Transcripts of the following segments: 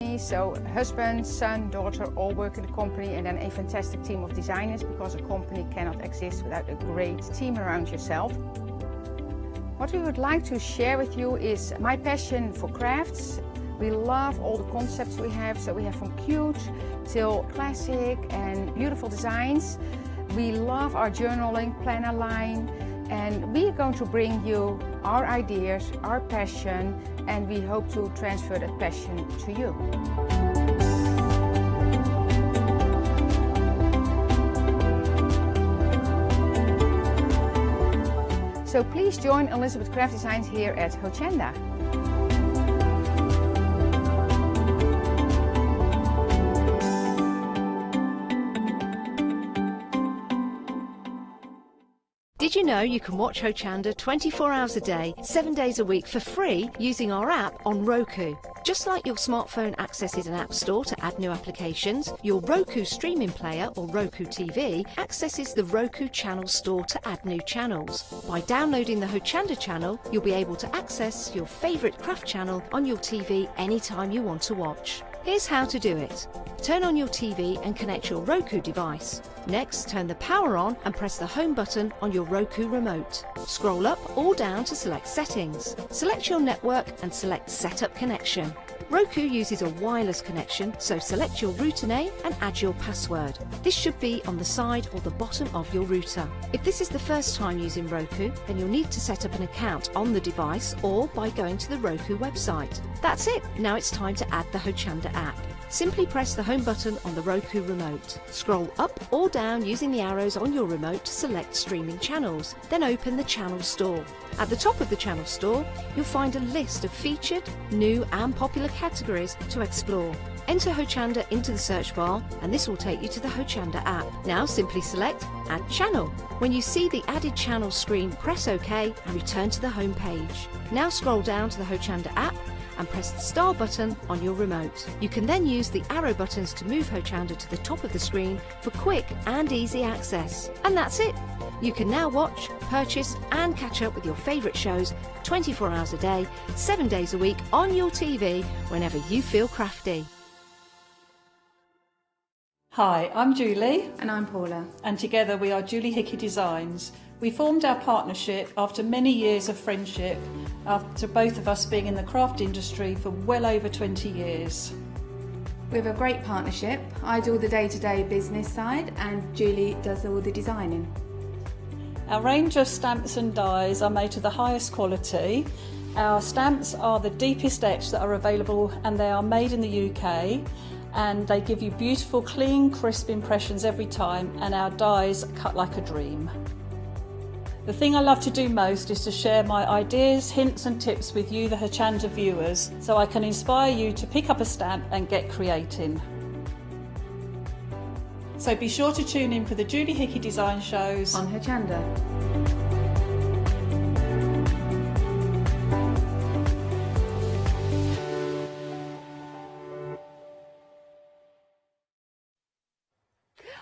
So husband, son, daughter all work in the company, and then a fantastic team of designers, because a company cannot exist without a great team around yourself. What we would like to share with you is my passion for crafts. We love all the concepts we have, so we have from cute till classic and beautiful designs. We love our journaling planner line, and we are going to bring you our ideas, our passion, and we hope to transfer that passion to you. So please join Elizabeth Craft Designs here at Hochanda. Did you know you can watch Hochanda 24 hours a day, 7 days a week for free using our app on Roku? Just like your smartphone accesses an app store to add new applications, your Roku streaming player or Roku TV accesses the Roku channel store to add new channels. By downloading the Hochanda channel, you'll be able to access your favourite craft channel on your TV anytime you want to watch. Here's how to do it. Turn on your TV and connect your Roku device. Next, turn the power on and press the home button on your Roku remote. Scroll up or down to select settings. Select your network and select Setup Connection. Roku uses a wireless connection, so select your router name and add your password. This should be on the side or the bottom of your router. If this is the first time using Roku, then you'll need to set up an account on the device or by going to the Roku website. That's it. Now it's time to add the Hochanda app. Simply press the home button on the Roku remote. Scroll up or down using the arrows on your remote to select streaming channels. Then open the channel store. At the top of the channel store, you'll find a list of featured, new and popular categories to explore. Enter Hochanda into the search bar and this will take you to the Hochanda app. Now simply select Add Channel. When you see the added channel screen, press OK and return to the home page. Now scroll down to the Hochanda app and press the star button on your remote. You can then use the arrow buttons to move Hochanda to the top of the screen for quick and easy access. And that's it! You can now watch, purchase and catch up with your favourite shows 24 hours a day, 7 days a week on your TV whenever you feel crafty. Hi, I'm Julie. And I'm Paula. And together we are Julie Hickey Designs. We formed our partnership after many years of friendship, after both of us being in the craft industry for well over 20 years. We have a great partnership. I do all the day-to-day business side and Julie does all the designing. Our range of stamps and dies are made to the highest quality. Our stamps are the deepest etch that are available and they are made in the UK. And they give you beautiful, clean, crisp impressions every time, and our dies are cut like a dream. The thing I love to do most is to share my ideas, hints and tips with you, the Hochanda viewers, so I can inspire you to pick up a stamp and get creating. So be sure to tune in for the Julie Hickey Design shows on Hochanda.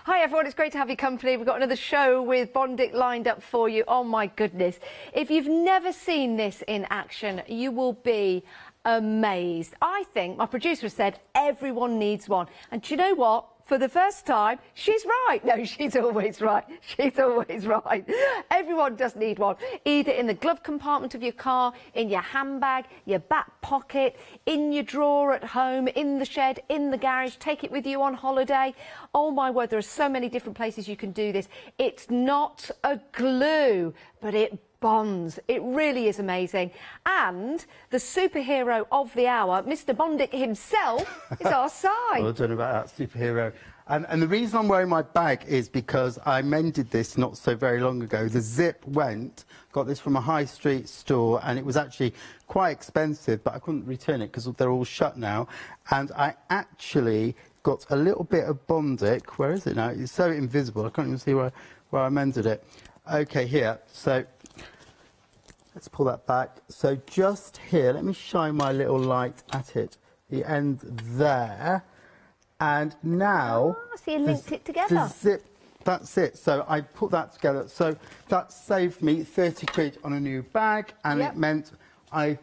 Hi everyone, it's great to have your company. We've got another show with Bondic lined up for you. Oh my goodness. If you've never seen this in action, you will be amazed. I think my producer said everyone needs one. And do you know what? For the first time, she's right. No, she's always right. She's always right. Everyone does need one, either in the glove compartment of your car, in your handbag, your back pocket, in your drawer at home, in the shed, in the garage. Take it with you on holiday. Oh my word, there are so many different places you can do this. It's not a glue, but it bonds. It really is amazing. And the superhero of the hour, Mr. Bondic himself, is our side. Well, I don't know about that superhero. And the reason I'm wearing my bag is because I mended this not so very long ago. The zip went, got this from a high street store, and it was actually quite expensive, but I couldn't return it because they're all shut now. And I actually got a little bit of Bondic. Where is it now? It's so invisible. I can't even see where I mended it. Okay, here. So let's pull that back. So just here, let me shine my little light at it, the end there. And now, so you linked it together. The zip, that's it. So I put that together. So that saved me 30 quid on a new bag, and it meant I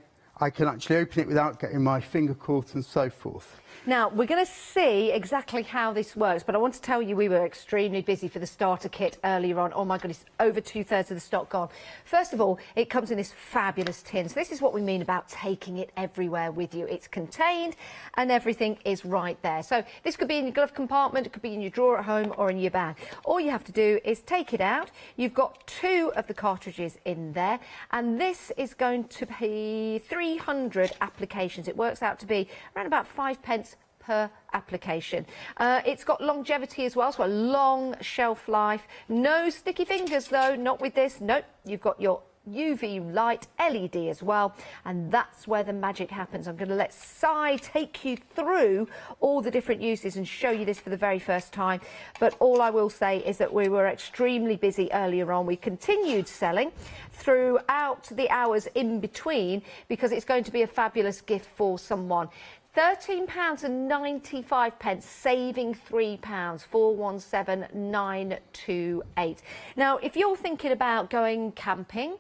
can actually open it without getting my finger caught and so forth. Now, we're going to see exactly how this works, but I want to tell you we were extremely busy for the starter kit earlier on. Oh my goodness, over 2/3 of the stock gone. First of all, it comes in this fabulous tin. So this is what we mean about taking it everywhere with you. It's contained and everything is right there. So this could be in your glove compartment, it could be in your drawer at home or in your bag. All you have to do is take it out. You've got 2 of the cartridges in there, and this is going to be 300 applications. It works out to be around about 5p per application. It's got longevity as well, so a long shelf life. No sticky fingers though, not with this. Nope, you've got your UV light LED as well, and that's where the magic happens. I'm going to let Si take you through all the different uses and show you this for the very first time, but all I will say is that we were extremely busy earlier on. We continued selling throughout the hours in between because it's going to be a fabulous gift for someone. £13.95, saving £3, 417928. Now, if you're thinking about going camping,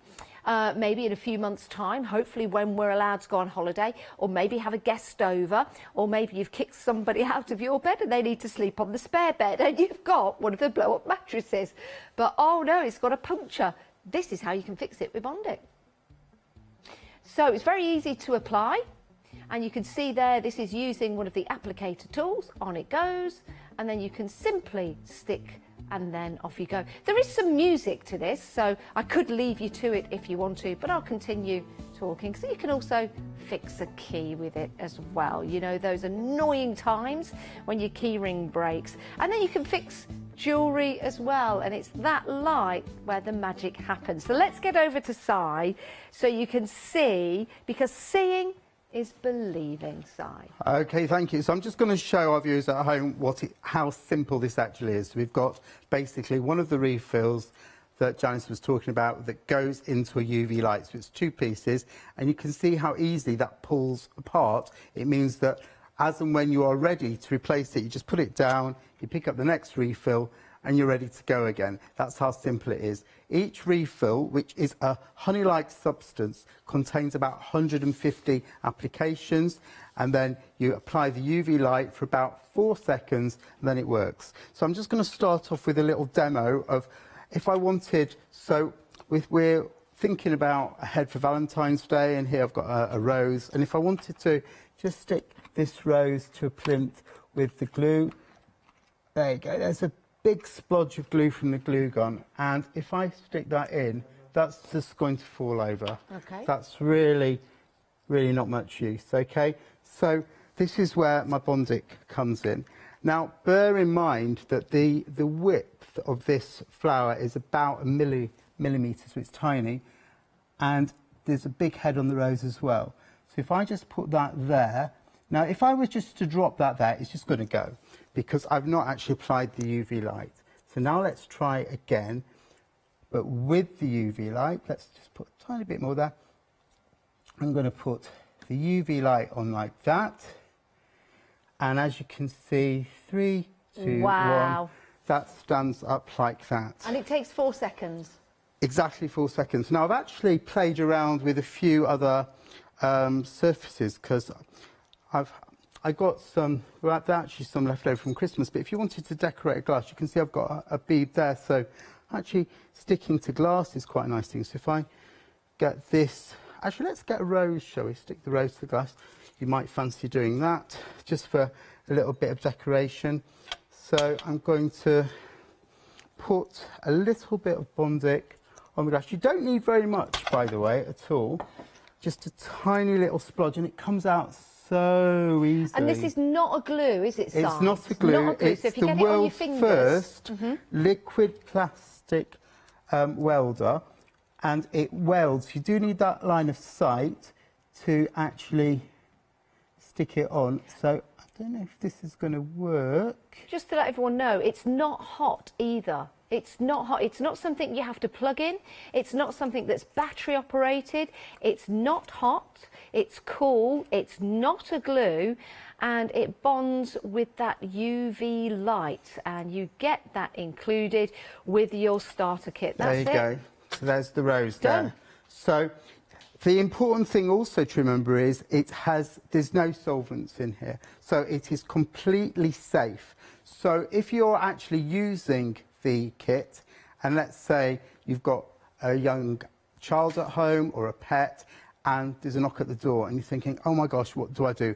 maybe in a few months' time, hopefully when we're allowed to go on holiday, or maybe have a guest over, or maybe you've kicked somebody out of your bed and they need to sleep on the spare bed and you've got one of the blow-up mattresses. But, oh no, it's got a puncture. This is how you can fix it with Bondic. So it's very easy to apply. And you can see there, this is using one of the applicator tools. On it goes, and then you can simply stick, and then off you go. There is some music to this, so I could leave you to it if you want to, but I'll continue talking. So you can also fix a key with it as well. You know, those annoying times when your key ring breaks. And then you can fix jewellery as well, and it's that light where the magic happens. So let's get over to Si so you can see, because seeing is believing, Si. Okay, thank you. So I'm just going to show our viewers at home how simple this actually is. We've got basically one of the refills that Janice was talking about that goes into a UV light. So it's 2 pieces, and you can see how easily that pulls apart. It means that as and when you are ready to replace it, you just put it down, you pick up the next refill, and you're ready to go again. That's how simple it is. Each refill, which is a honey-like substance, contains about 150 applications, and then you apply the UV light for about 4 seconds, and then it works. So I'm just going to start off with a little demo of if I wanted, we're thinking about ahead for Valentine's Day, and here I've got a rose, and if I wanted to just stick this rose to a plinth with the glue, there you go, there's a big splodge of glue from the glue gun, and if I stick that in, that's just going to fall over. Okay. That's really not much use, okay? So this is where my Bondic comes in. Now, bear in mind that the width of this flower is about a millimetre, so it's tiny, and there's a big head on the rose as well. So if I just put that there, now if I was just to drop that there, it's just going to go, because I've not actually applied the UV light. So now let's try again, but with the UV light. Let's just put a tiny bit more there. I'm going to put the UV light on like that, and as you can see, 3, 2, wow. 1, that stands up like that. And it takes 4 seconds. Exactly 4 seconds. Now I've actually played around with a few other surfaces, because I got some, well, actually some left over from Christmas, but if you wanted to decorate a glass, you can see I've got a bead there, so actually sticking to glass is quite a nice thing. So if I get this, actually let's get a rose, shall we? Stick the rose to the glass. You might fancy doing that, just for a little bit of decoration. So I'm going to put a little bit of Bondic on the glass. You don't need very much, by the way, at all. Just a tiny little splodge, and it comes out so easily. And this is not a glue, is it, Si? It's not a glue. Not a glue. It's so if you the get it on your world's fingers, first liquid plastic welder, and it welds. You do need that line of sight to actually stick it on. So I don't know if this is going to work. Just to let everyone know, it's not hot either. It's not hot. It's not something you have to plug in. It's not something that's battery operated. It's not hot. It's cool. It's not a glue, and it bonds with that UV light, and you get that included with your starter kit. That's there you go. So there's the rose Done. there. So The important thing also to remember is there's no solvents in here, so it is completely safe. So if you're actually using the kit, and let's say you've got a young child at home or a pet, and there's a knock at the door, and you're thinking, oh my gosh, what do I do?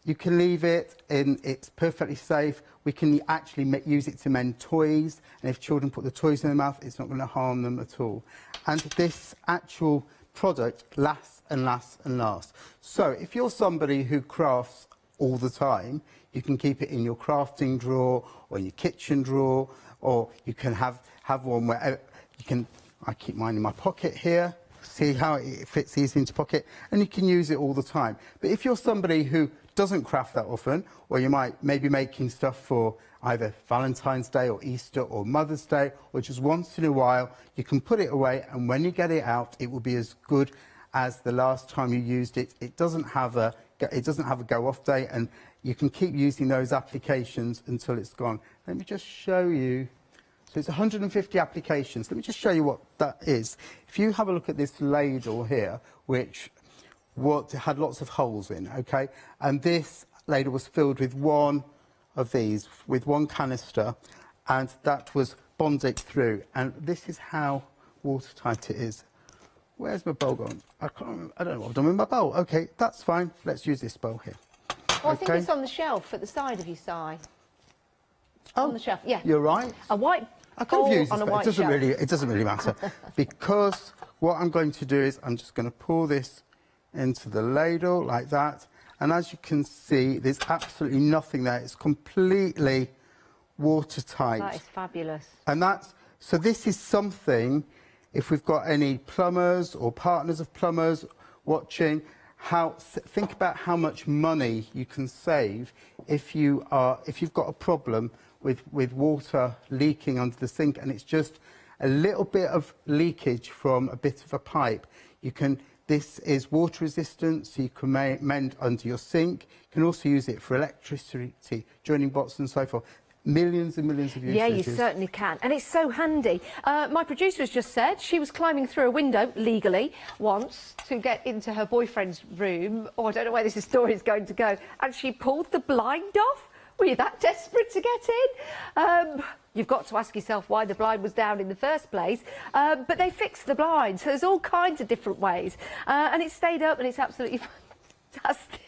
You can leave it in, it's perfectly safe. We can actually use it to mend toys, and if children put the toys in their mouth, it's not going to harm them at all. And this actual product lasts and lasts and lasts. So if you're somebody who crafts all the time, you can keep it in your crafting drawer or in your kitchen drawer, or you can have one where you can, I keep mine in my pocket here, see how it fits easily into pocket, and you can use it all the time. But if you're somebody who doesn't craft that often, or you might maybe making stuff for either Valentine's Day or Easter or Mother's Day, or just once in a while, you can put it away, and when you get it out, it will be as good as the last time you used it. It doesn't have a go-off date, and you can keep using those applications until it's gone. Let me just show you. So it's 150 applications. Let me just show you what that is. If you have a look at this ladle here, which had lots of holes in, okay? And this ladle was filled with one of these, with one canister, and that was Bondic through. And this is how watertight it is. Where's my bowl gone? I don't know what I've done with my bowl. Okay, that's fine. Let's use this bowl here. Well, I think it's on the shelf at the side of your side. Oh, on the shelf, yeah. You're right. A white bowl on a white shelf. It doesn't really matter. Because what I'm going to do is I'm just going to pour this into the ladle like that. And as you can see, there's absolutely nothing there. It's completely watertight. That is fabulous. And so this is something, if we've got any plumbers or partners of plumbers watching, think about how much money you can save if you've got a problem with water leaking under the sink, and it's just a little bit of leakage from a bit of a pipe. This is water resistant, so you can mend under your sink. You can also use it for electricity, joining bots and so forth. Millions and millions of usages. Yeah, you certainly can. And it's so handy. My producer has just said she was climbing through a window, legally, once, to get into her boyfriend's room. Oh, I don't know where this story is going to go. And she pulled the blind off. Were you that desperate to get in? You've got to ask yourself why the blind was down in the first place. But they fixed the blind, so there's all kinds of different ways. And it stayed up, and it's absolutely fantastic.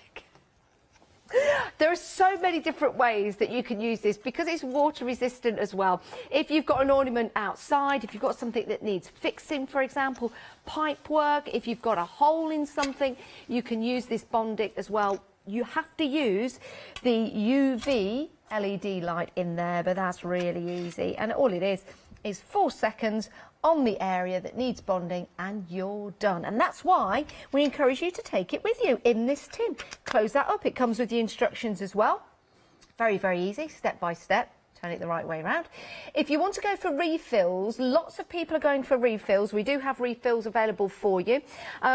There are so many different ways that you can use this because it's water resistant as well. If you've got an ornament outside, if you've got something that needs fixing, for example, pipe work, if you've got a hole in something, you can use this Bondic as well. You have to use the UV LED light in there, but that's really easy. And all it is 4 seconds on the area that needs bonding, and you're done. And that's why we encourage you to take it with you in this tin. Close that up. It comes with the instructions as well. Very, very easy, step by step. Turn it the right way around. If you want to go for refills, lots of people are going for refills. We do have refills available for you.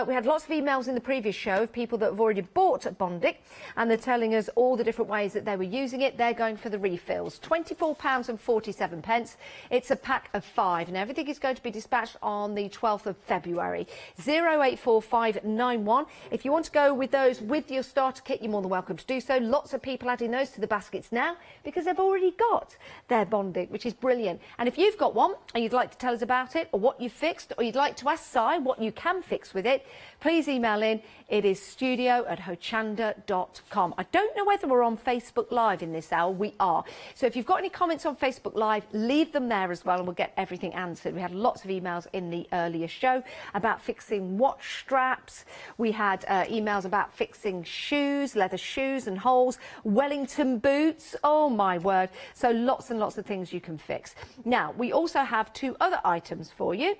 We had lots of emails in the previous show of people that have already bought Bondic, and they're telling us all the different ways that they were using it. They're going for the refills. £24.47. It's a pack of 5, and everything is going to be dispatched on the 12th of February. 084591. If you want to go with those with your starter kit, you're more than welcome to do so. Lots of people adding those to the baskets now because they've already got their Bondic, which is brilliant. And if you've got one and you'd like to tell us about it, or what you fixed, or you'd like to ask Si what you can fix with it, please email in. It is studio@hochanda.com. I don't know whether we're on Facebook Live in this hour. We are. So if you've got any comments on Facebook Live, leave them there as well, and we'll get everything answered. We had lots of emails in the earlier show about fixing watch straps. We had emails about fixing shoes, leather shoes and holes, Wellington boots. Oh my word. So lots and lots of things you can fix. Now, we also have 2 other items for you.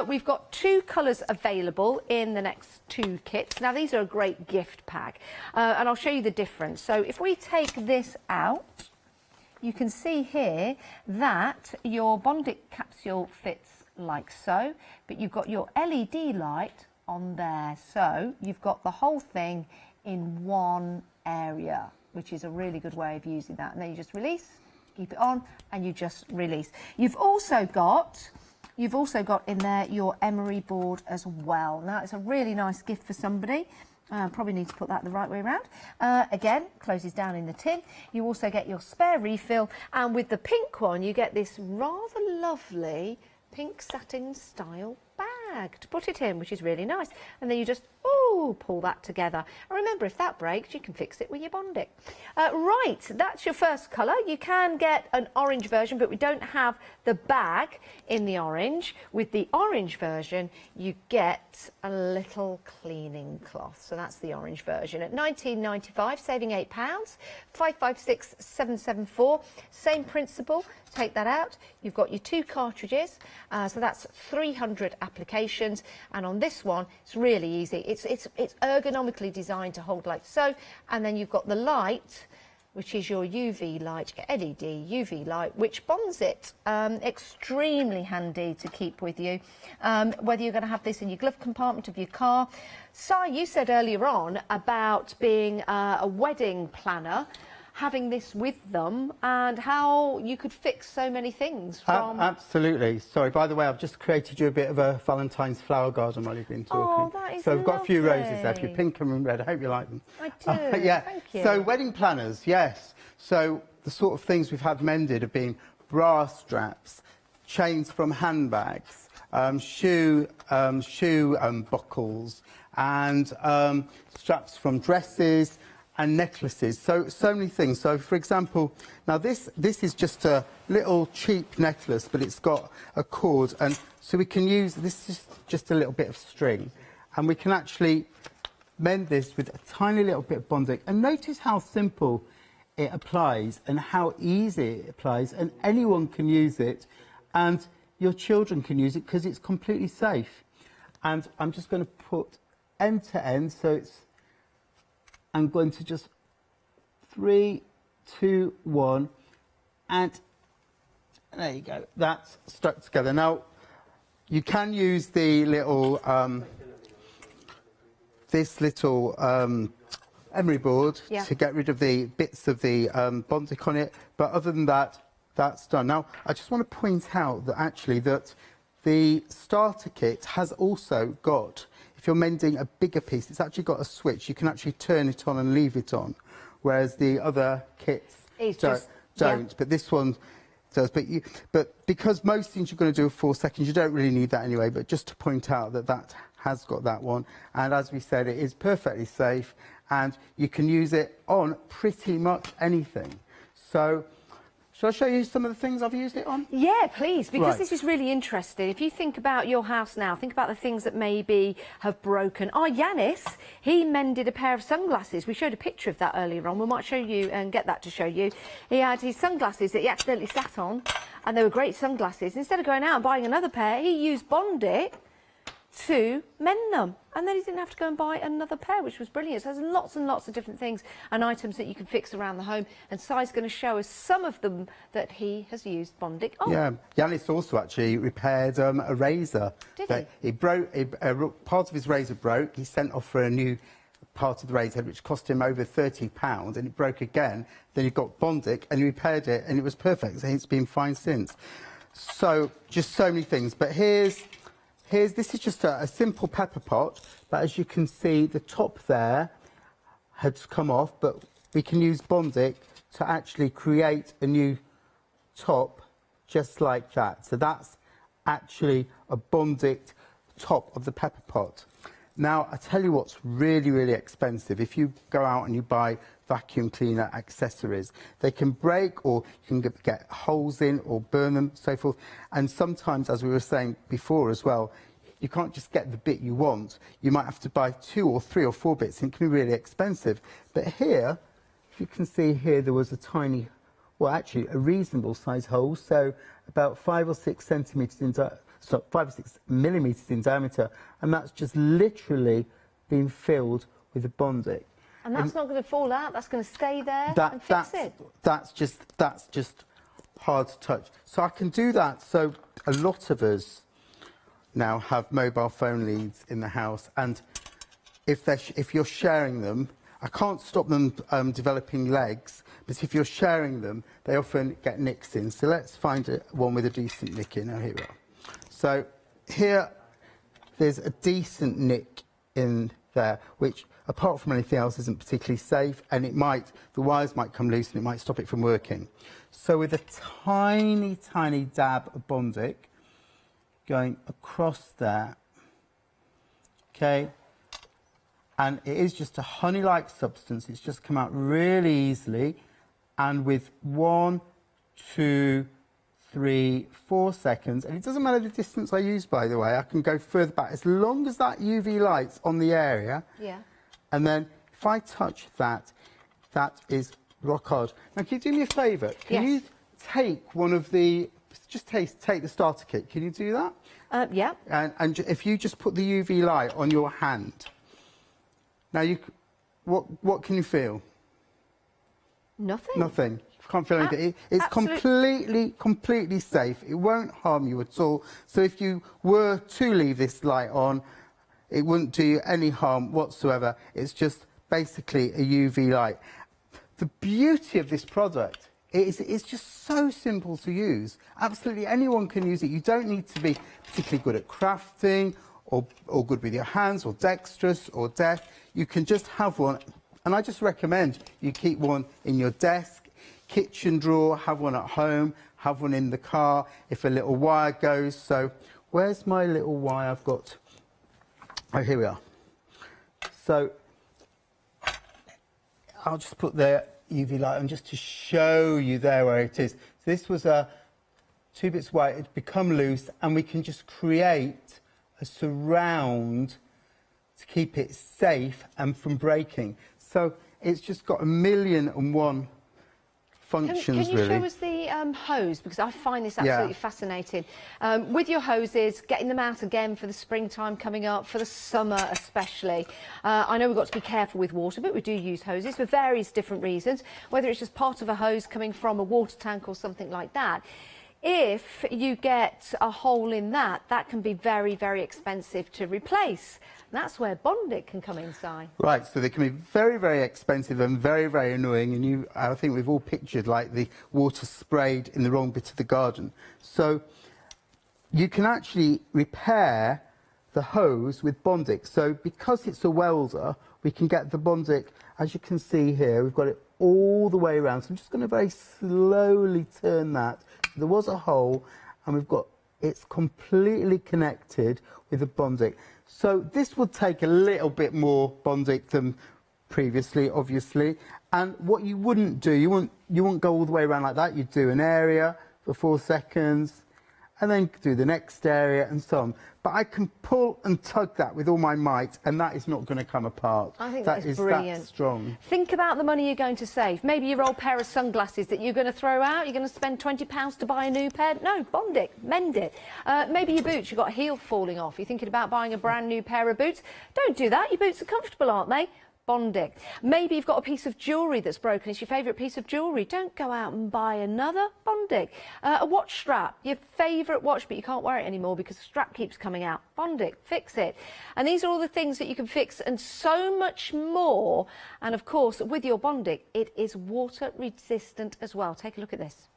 We've got 2 colours available in the next 2 kits. Now, these are a great gift pack, and I'll show you the difference. So if we take this out, you can see here that your Bondic capsule fits like so, but you've got your LED light on there. So you've got the whole thing in one area, which is a really good way of using that. And then you just release, keep it on, and you just release. You've also got you've also got in there your emery board as well. Now, it's a really nice gift for somebody. Probably need to put that the right way around. Again, closes down in the tin. You also get your spare refill, and with the pink one, you get this rather lovely pink satin style bag to put it in, which is really nice. And then you just, pull that together. And remember, if that breaks, you can fix it with your Bondic. Right, that's your first colour. You can get an orange version, but we don't have the bag in the orange. With the orange version, you get a little cleaning cloth. So that's the orange version at £19.95, saving £8. 556774. Same principle. Take that out. You've got your 2 cartridges, so that's 300 applications. And on this one, it's really easy. It's ergonomically designed to hold like so. And then you've got the light, which is your UV light, LED UV light, which bonds it. Extremely handy to keep with you, whether you're going to have this in your glove compartment of your car. Si, you said earlier on about being a wedding planner, having this with them, and how you could fix so many things from... Absolutely. Sorry, by the way, I've just created you a bit of a Valentine's flower garden while you've been talking. Oh, that is So we've got a few lovely. roses there for you, pink and red. I hope you like them. I do, Yeah. thank you. So wedding planners, yes. So the sort of things we've had mended have been bra straps, chains from handbags, shoe buckles, and straps from dresses, and necklaces, so many things. So, for example, now this is just a little cheap necklace, but it's got a cord, and so we can use this is just a little bit of string, and we can actually mend this with a tiny little bit of Bondic. And notice how simple it applies and how easy it applies, and anyone can use it, and your children can use it because it's completely safe. And I'm just going to put end to end, so it's. I'm going to just 3, 2, 1, and there you go. That's stuck together. Now, you can use the little, this little emery board to get rid of the bits of the Bondic on it. But other than that, that's done. Now, I just want to point out that actually that the starter kit has also got, if you're mending a bigger piece, it's actually got a switch. You can actually turn it on and leave it on, whereas the other kits don't. But this one does. But because most things you're going to do in 4 seconds, you don't really need that anyway. But just to point out that that has got that one. And as we said, it is perfectly safe, and you can use it on pretty much anything. So, shall I show you some of the things I've used it on? Yeah, please, because this is really interesting. If you think about your house now, think about the things that maybe have broken. Yanis, he mended a pair of sunglasses. We showed a picture of that earlier on. We might show you and get that to show you. He had his sunglasses that he accidentally sat on, and they were great sunglasses. Instead of going out and buying another pair, he used Bondic to mend them, and then he didn't have to go and buy another pair, which was brilliant. So there's lots and lots of different things and items that you can fix around the home, and Si's going to show us some of them that he has used Bondic on. Yeah, Yanis also actually repaired a razor. Did he? He broke, part of his razor broke. He sent off for a new part of the razor, which cost him over £30, and it broke again. Then he got Bondic and he repaired it, and it was perfect. So it's been fine since. So just so many things. But this is just a simple pepper pot, but as you can see, the top there had come off, but we can use Bondic to actually create a new top just like that. So that's actually a Bondic top of the pepper pot. Now, I tell you what's really, really expensive. If you go out and you buy vacuum cleaner accessories, they can break, or you can get holes in or burn them, so forth. And sometimes, as we were saying before as well, you can't just get the bit you want. You might have to buy 2 or 3 or 4 bits, and it can be really expensive. But here, if you can see here, there was a tiny, well, actually a reasonable size hole, so about 5 or 6 centimetres in 5 or 6 millimetres in diameter, and that's just literally been filled with a Bondic. And that's not going to fall out. That's going to stay there and fix it. That's just hard to touch. So I can do that. So a lot of us now have mobile phone leads in the house, and if you're sharing them, I can't stop them developing legs, but if you're sharing them, they often get nicks in. So let's find one with a decent nick in. Oh, here we are. So here, there's a decent nick in there, which apart from anything else isn't particularly safe, and the wires might come loose and it might stop it from working. So with a tiny, tiny dab of Bondic going across there, okay, and it is just a honey-like substance, it's just come out really easily, and with 1, 2, 3, 4 seconds, and it doesn't matter the distance I use, by the way, I can go further back, as long as that UV light's on the area. Yeah. And then if I touch that, that is rock hard. Now, can you do me a favour? Can you take one of the, take the starter kit, can you do that? Yeah. And if you just put the UV light on your hand, now what can you feel? Nothing. Nothing. You can't feel anything. It's completely safe. It won't harm you at all. So if you were to leave this light on, it wouldn't do you any harm whatsoever. It's just basically a UV light. The beauty of this product is it's just so simple to use. Absolutely anyone can use it. You don't need to be particularly good at crafting or good with your hands or dexterous or deft. You can just have one. And I just recommend you keep one in your desk, kitchen drawer, have one at home, have one in the car if a little wire goes. So where's my little wire I've got? Oh, here we are. So I'll just put the UV light on just to show you there where it is. So this was 2 bits white, it's become loose, and we can just create a surround to keep it safe and from breaking. So it's just got 1,000,001 functions, can you really. show us the hose, because I find this absolutely fascinating. With your hoses, getting them out again for the springtime coming up, for the summer especially. I know we've got to be careful with water, but we do use hoses for various different reasons, whether it's just part of a hose coming from a water tank or something like that. If you get a hole in that, that can be very, very expensive to replace. That's where Bondic can come inside. Right, so they can be very, very expensive and very, very annoying, and I think we've all pictured like the water sprayed in the wrong bit of the garden. So you can actually repair the hose with Bondic. So because it's a welder, we can get the Bondic, as you can see here, we've got it all the way around. So I'm just going to very slowly turn that. There was a hole, and it's completely connected with the Bondic. So this will take a little bit more Bondic than previously, obviously. And what you wouldn't do, you wouldn't go all the way around like that. You'd do an area for 4 seconds, and then do the next area, and so on. But I can pull and tug that with all my might, and that is not going to come apart. I think that is brilliant. That strong. Think about the money you're going to save. Maybe your old pair of sunglasses that you're going to throw out. You're going to spend £20 to buy a new pair. No, Bondic, mend it. Maybe your boots, you've got a heel falling off. You're thinking about buying a brand new pair of boots. Don't do that. Your boots are comfortable, aren't they? Bondic. Maybe you've got a piece of jewellery that's broken. It's your favourite piece of jewellery. Don't go out and buy another. Bondic. A watch strap, your favourite watch, but you can't wear it anymore because the strap keeps coming out. Bondic, fix it. And these are all the things that you can fix, and so much more. And of course, with your Bondic, it is water resistant as well. Take a look at this.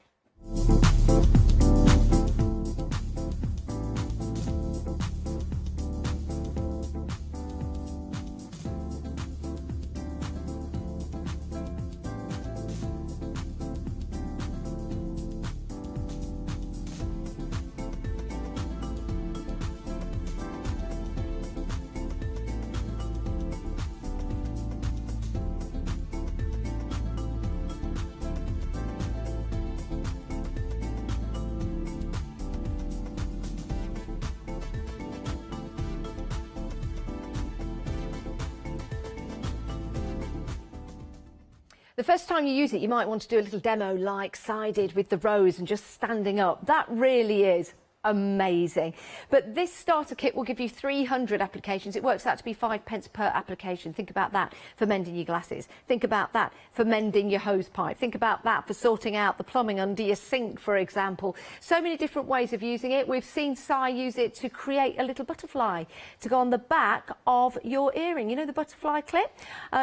The first time you use it, you might want to do a little demo like sided with the rows and just standing up. That really is amazing. But this starter kit will give you 300 applications. It works out to be 5p per application. Think about that for mending your glasses. Think about that for mending your hose pipe. Think about that for sorting out the plumbing under your sink, for example. So many different ways of using it. We've seen Si use it to create a little butterfly to go on the back of your earring. You know the butterfly clip?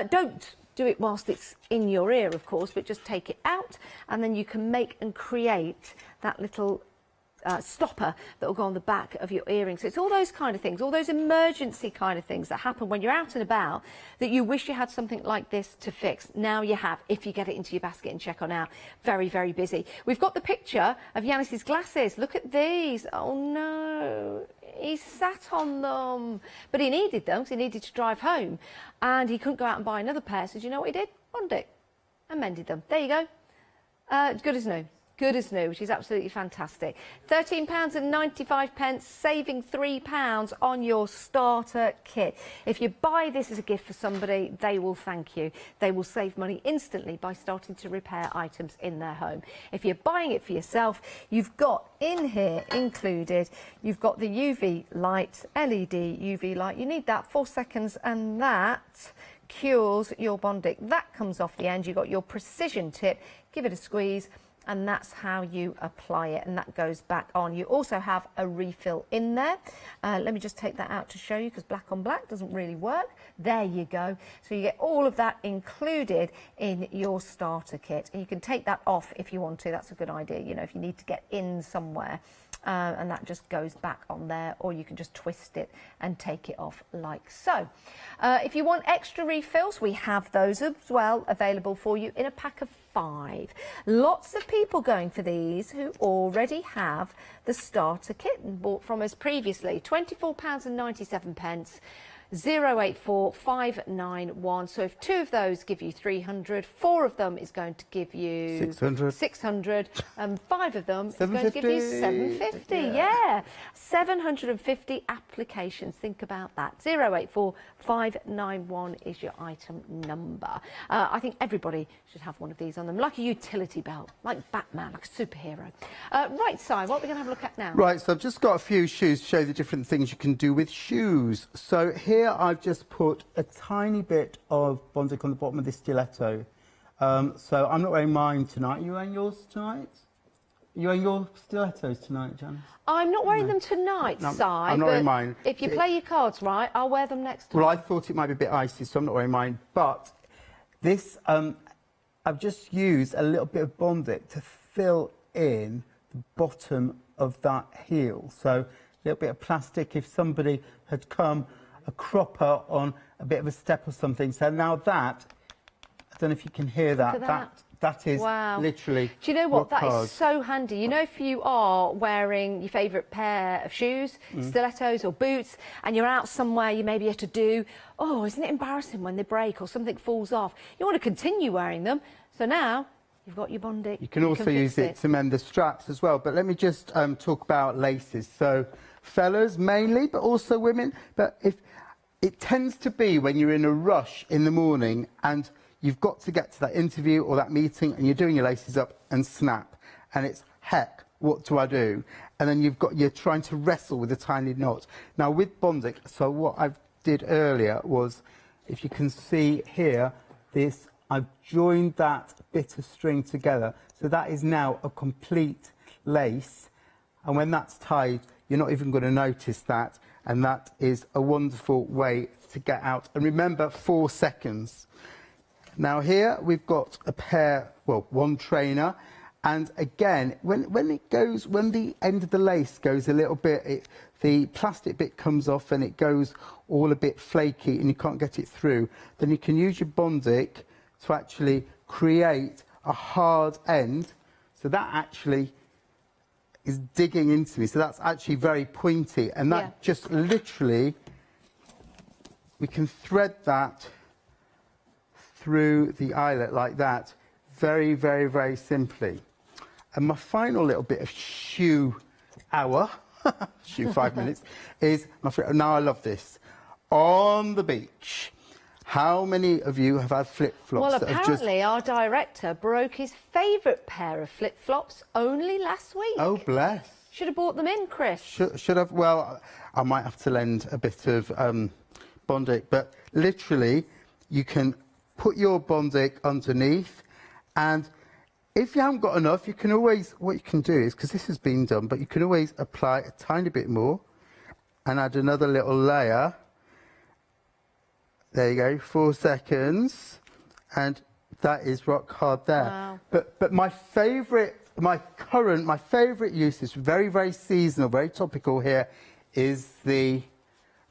Don't do it whilst it's in your ear, of course, but just take it out, and then you can make and create that little stopper that will go on the back of your earring. So it's all those kind of things, all those emergency kind of things that happen when you're out and about that you wish you had something like this to fix. Now you have, if you get it into your basket and check on out. Very, very busy. We've got the picture of Yanis's glasses. Look at these. Oh no, he sat on them. But he needed them because he needed to drive home and he couldn't go out and buy another pair. So do you know what he did? Bondic and mended them. There you go. Good as new. Good as new, which is absolutely fantastic. £13.95, saving £3 on your starter kit. If you buy this as a gift for somebody, they will thank you. They will save money instantly by starting to repair items in their home. If you're buying it for yourself, you've got in here included, you've got the UV light, LED UV light. You need that 4 seconds, and that cures your Bondic. That comes off the end. You've got your precision tip. Give it a squeeze, and that's how you apply it, and that goes back on. You also have a refill in there. Let me just take that out to show you, because black on black doesn't really work. There you go. So you get all of that included in your starter kit, and you can take that off if you want to. That's a good idea, you know, if you need to get in somewhere. And that just goes back on there, or you can just twist it and take it off like so. If you want extra refills, we have those as well available for you in a pack of 5. Lots of people going for these who already have the starter kit and bought from us previously. £24.97. 084591. So if 2 of those give you 300, 4 of them is going to give you 600, and 5 of them is going to give you 750. Yeah, 750 applications. Think about that. 084591 is your item number. I think everybody should have one of these on them, like a utility belt, like Batman, like a superhero. Right, Si, what are we going to have a look at now? Right, so I've just got a few shoes to show you the different things you can do with shoes. So here I've just put a tiny bit of Bondic on the bottom of this stiletto. So I'm not wearing mine tonight. Are you wearing yours tonight? Are you wearing your stilettos tonight, Janice? I'm not wearing them tonight, Si. I'm not wearing mine. If you play your cards right, I'll wear them next time. Well, I thought it might be a bit icy, so I'm not wearing mine. But this, I've just used a little bit of Bondic to fill in the bottom of that heel. So a little bit of plastic if somebody had come a cropper on a bit of a step or something. So now that, I don't know if you can hear that. That is literally. Do you know what? That is so handy. You know, if you are wearing your favourite pair of shoes, stilettos or boots, and you're out somewhere, you maybe have to do, oh, isn't it embarrassing when they break or something falls off? You want to continue wearing them. So now you've got your Bondic. You can also use it to mend the straps as well. But let me just talk about laces. So fellas mainly, but also women. But if it tends to be when you're in a rush in the morning and you've got to get to that interview or that meeting and you're doing your laces up and snap, and it's, heck, what do I do? And then you're trying to wrestle with a tiny knot. Now with Bondic, so what I did earlier was, if you can see here, I've joined that bit of string together. So that is now a complete lace. And when that's tied, you're not even going to notice that. And that is a wonderful way to get out. And remember, 4 seconds. Now here we've got a pair, well, one trainer. And again, when the end of the lace goes a little bit, the plastic bit comes off and it goes all a bit flaky and you can't get it through, then you can use your Bondic to actually create a hard end. So that actually is digging into me. So that's actually very pointy, and that just literally, we can thread that through the eyelet like that, very, very, very simply. And my final little bit of shoe hour, shoe 5 minutes, is my favorite. Now I love this. On the beach. How many of you have had flip-flops? Well, apparently our director broke his favourite pair of flip-flops only last week. Oh, bless. Should have bought them in, Chris. Should have. Well, I might have to lend a bit of Bondic, but literally you can put your Bondic underneath, and if you haven't got enough, you can always, what you can do is, because this has been done, but you can always apply a tiny bit more and add another little layer. There you go, 4 seconds, and that is rock hard there. Wow. But my favourite my favourite use is very, very seasonal, very topical here, is I'm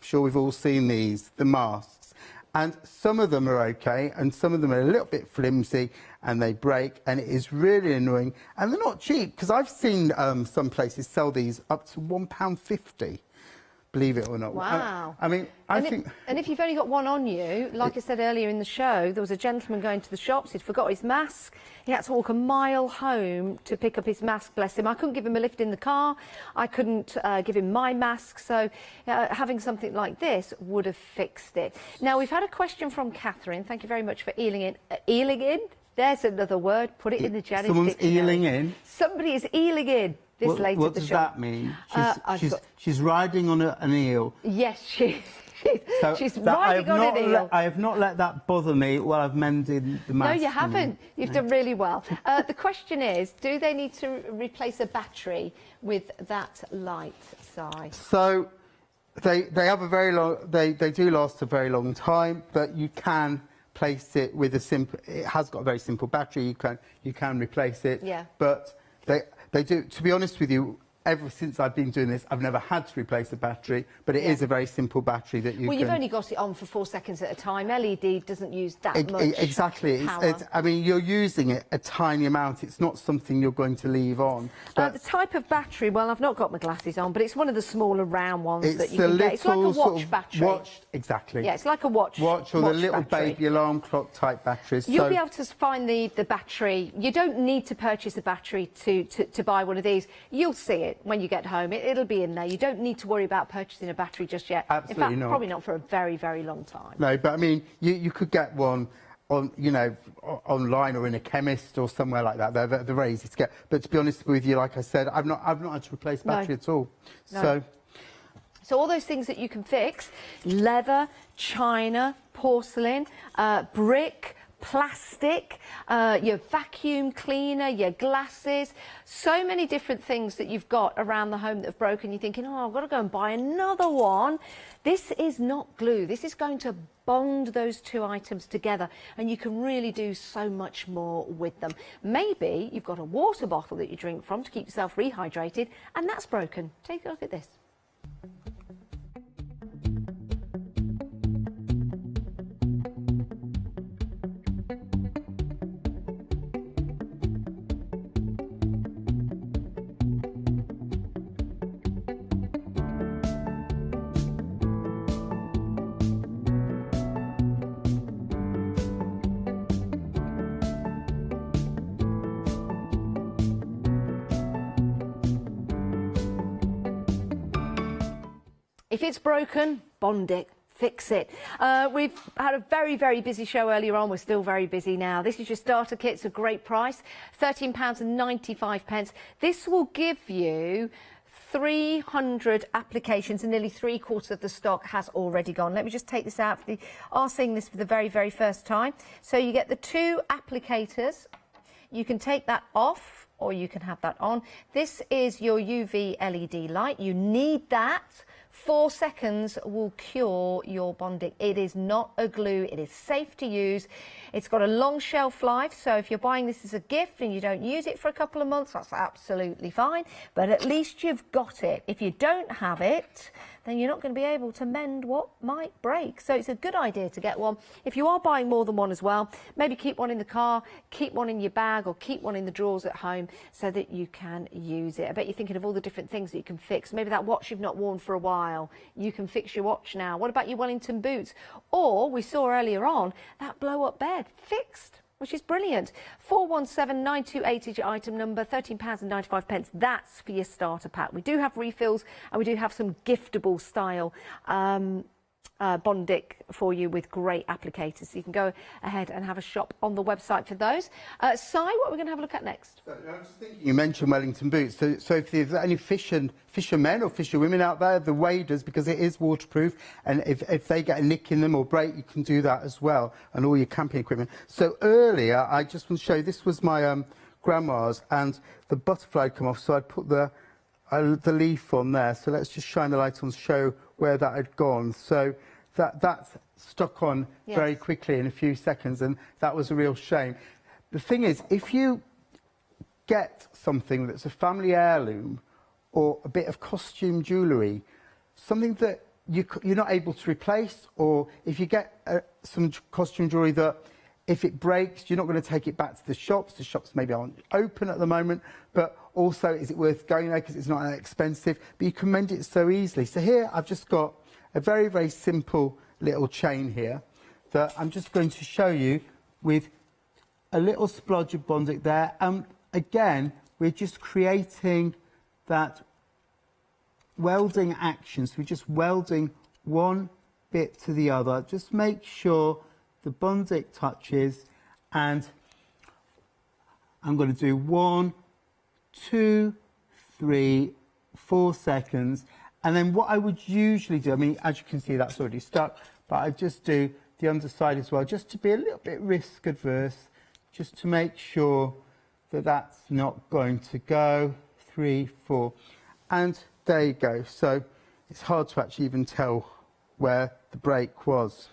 sure we've all seen these, the masks. And some of them are okay, and some of them are a little bit flimsy, and they break, and it is really annoying. And they're not cheap, because I've seen some places sell these up to £1.50. Believe it or not. Wow. I mean, I think... And if you've only got one on you, like I said earlier in the show, there was a gentleman going to the shops, he'd forgot his mask. He had to walk a mile home to pick up his mask, bless him. I couldn't give him a lift in the car. I couldn't give him my mask. So having something like this would have fixed it. Now, we've had a question from Catherine. Thank you very much for eeling in. Eeling in? There's another word. Put it in the Janice Someone's dictionary. eeling in? Somebody is eeling in. What does that mean? She's riding on an eel. Yes, she's riding on an eel. I have not let that bother me while I've mended the mask. No, you haven't. You've done really well. The question is, do they need to replace a battery with that light, Si? So they have a very long. They do last a very long time, but you can place it with a simple. It has got a very simple battery. You can replace it. Yeah. But they do. To be honest with you, ever since I've been doing this, I've never had to replace a battery, but it is a very simple battery that you Well, you've only got it on for 4 seconds at a time. LED doesn't use that much Exactly. power. I mean, you're using it a tiny amount. It's not something you're going to leave on. The type of battery, well, I've not got my glasses on, but it's one of the smaller round ones that you a can get. It's like a watch sort of battery. Exactly. Yeah, it's like a watch or the little battery. baby alarm clock type batteries. You'll be able to find the battery. You don't need to purchase a battery to buy one of these. You'll see it when you get home. It'll be in there. You don't need to worry about purchasing a battery just yet. Absolutely in fact, not. probably not for a very, very long time. No, but I mean, you could get one on, online or in a chemist or somewhere like that. They're very easy to get. But to be honest with you, like I said, I've not had to replace battery at all. No. So all those things that you can fix: leather, china, porcelain, brick, plastic, your vacuum cleaner, your glasses, so many different things that you've got around the home that have broken. You're thinking, oh, I've got to go and buy another one. This is not glue. This is going to bond those two items together, and you can really do so much more with them. Maybe you've got a water bottle that you drink from to keep yourself rehydrated, and that's broken. Take a look at this. If it's broken, Bondic, fix it. We've had a very, very busy show earlier on. We're still very busy now. This is your starter kit. It's a great price, £13.95. This will give you 300 applications, and nearly 3/4 of the stock has already gone. Let me just take this out. Are seeing this for the very, very first time. So you get the 2 applicators. You can take that off, or you can have that on. This is your UV LED light. You need that. 4 seconds will cure your Bondic. It is not a glue. It is safe to use. It's got a long shelf life, so if you're buying this as a gift and you don't use it for a couple of months, that's absolutely fine, but at least you've got it. If you don't have it, then you're not going to be able to mend what might break. So it's a good idea to get one. If you are buying more than one as well, maybe keep one in the car, keep one in your bag, or keep one in the drawers at home so that you can use it. I bet you're thinking of all the different things that you can fix. Maybe that watch you've not worn for a while, you can fix your watch now. What about your Wellington boots? Or, we saw earlier on, that blow-up bed, fixed, which is brilliant. 417928 is your item number, £13.95. That's for your starter pack. We do have refills, and we do have some giftable style Bondic for you with great applicators. So you can go ahead and have a shop on the website for those. Si, what are we going to have a look at next? So, I was just thinking, you mentioned Wellington boots. So if there's any fishermen or fisherwomen out there, the waders, because it is waterproof, and if they get a nick in them or break, you can do that as well, and all your camping equipment. So earlier, I just want to show you, this was my grandma's, and the butterfly had come off, so I'd put the leaf on there. So let's just shine the light on to show where that had gone. So that's stuck on very quickly in a few seconds, and that was a real shame. The thing is, if you get something that's a family heirloom or a bit of costume jewellery, something that you're not able to replace, or if you get some costume jewellery that if it breaks, you're not going to take it back to the shops maybe aren't open at the moment, but also is it worth going there because it's not that expensive, but you can mend it so easily. So here I've just got a very, very simple little chain here that I'm just going to show you with a little splodge of Bondic there. Again, we're just creating that welding action. So we're just welding one bit to the other. Just make sure the Bondic touches, and I'm going to do 1, 2, 3, 4 seconds. And then what I would usually do, I mean, as you can see, that's already stuck, but I just do the underside as well, just to be a little bit risk adverse, just to make sure that that's not going to go. 3, 4, and there you go. So it's hard to actually even tell where the break was.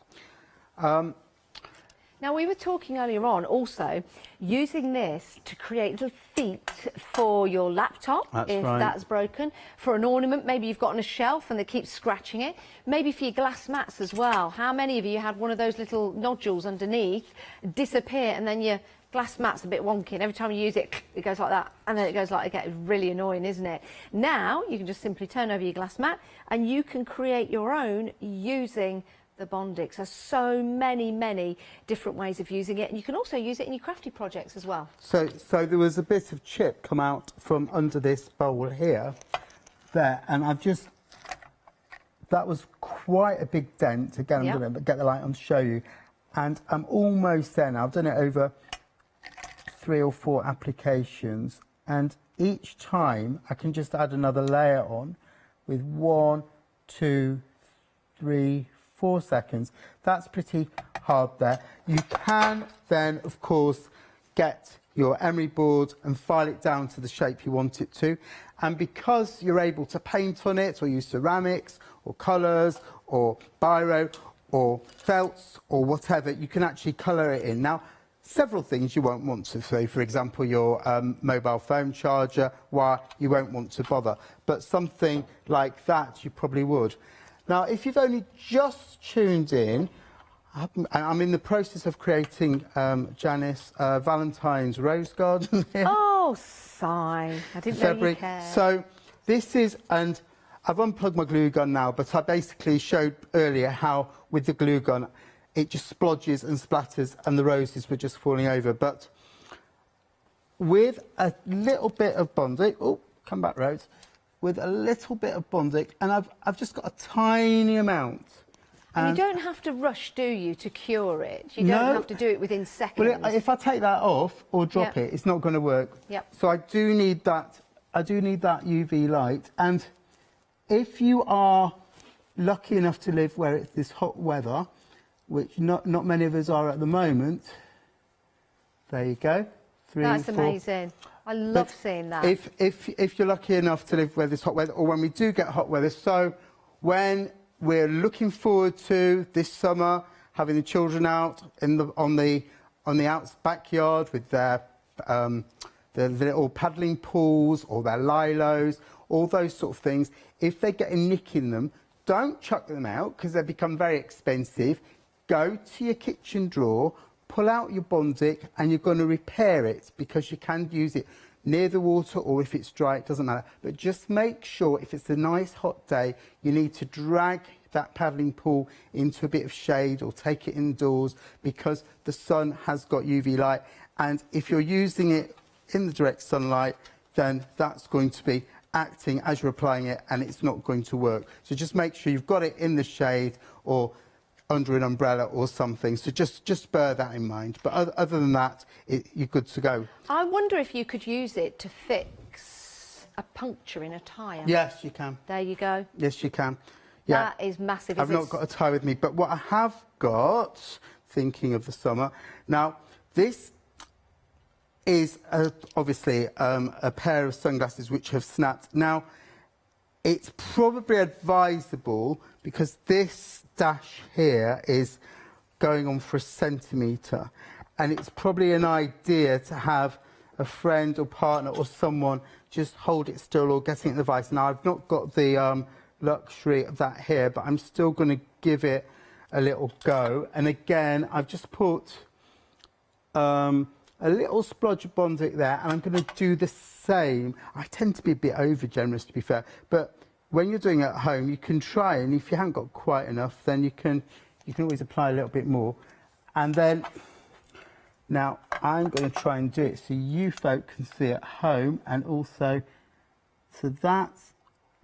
Now, we were talking earlier on also using this to create little feet for your laptop, if that's broken, for an ornament maybe you've got on a shelf and they keep scratching it, maybe for your glass mats as well. How many of you had one of those little nodules underneath disappear, and then your glass mat's a bit wonky, and every time you use it, it goes like that, and then it goes like again? It's really annoying, isn't it? Now you can just simply turn over your glass mat and you can create your own using the Bondic. So many different ways of using it, and you can also use it in your crafty projects as well. So there was a bit of chip come out from under this bowl here, there, and that was quite a big dent. Again, I'm going to get the light on to show you, and I'm almost there now. I've done it over 3 or 4 applications, and each time I can just add another layer on with 1, 2, 3, 4 seconds. That's pretty hard there. You can then, of course, get your emery board and file it down to the shape you want it to. And because you're able to paint on it or use ceramics or colours or biro or felts or whatever, you can actually colour it in. Now, several things you won't want to, say, for example, your mobile phone charger, wire, you won't want to bother. But something like that, you probably would. Now, if you've only just tuned in, I'm in the process of creating Janice Valentine's rose garden here. Oh, sigh. I didn't know you cared. So this is, and I've unplugged my glue gun now, but I basically showed earlier how with the glue gun it just splodges and splatters and the roses were just falling over. But with a little bit of Bondic, oh, come back, Rose, with a little bit of Bondic, and I've just got a tiny amount. And you don't have to rush, do you, to cure it? You don't have to do it within seconds. Well, if I take that off or drop it, it's not going to work. So I do need that. I do need that UV light. And if you are lucky enough to live where it's this hot weather, which not many of us are at the moment, there you go. 3, That's 4. amazing. I love seeing that. If you're lucky enough to live where there's hot weather, or when we do get hot weather, so when we're looking forward to this summer, having the children out on the backyard with their the little paddling pools or their lilos, all those sort of things. If they get a nick in them, don't chuck them out because they become very expensive. Go to your kitchen drawer, pull out your Bondic, and you're going to repair it because you can use it near the water, or if it's dry, it doesn't matter. But just make sure if it's a nice hot day, you need to drag that paddling pool into a bit of shade or take it indoors because the sun has got UV light. And if you're using it in the direct sunlight, then that's going to be acting as you're applying it and it's not going to work. So just make sure you've got it in the shade or under an umbrella or something. So just bear that in mind. But other than that, you're good to go. I wonder if you could use it to fix a puncture in a tyre. Yes, you can. There you go. Yes, you can. Yeah. That is massive. I've not got a tie with me, but what I have got, thinking of the summer, now this is obviously a pair of sunglasses which have snapped. Now, it's probably advisable because this dash here is going on for 1 centimetre, and it's probably an idea to have a friend or partner or someone, just hold it still or getting it in the vice. Now, I've not got the luxury of that here, but I'm still going to give it a little go. And again, I've just put a little splodge of Bondic there, and I'm going to do the same. I tend to be a bit over generous, to be fair, but when you're doing it at home, you can try, and if you haven't got quite enough, then you can always apply a little bit more. And then, now I'm going to try and do it so you folk can see at home, and also, so that's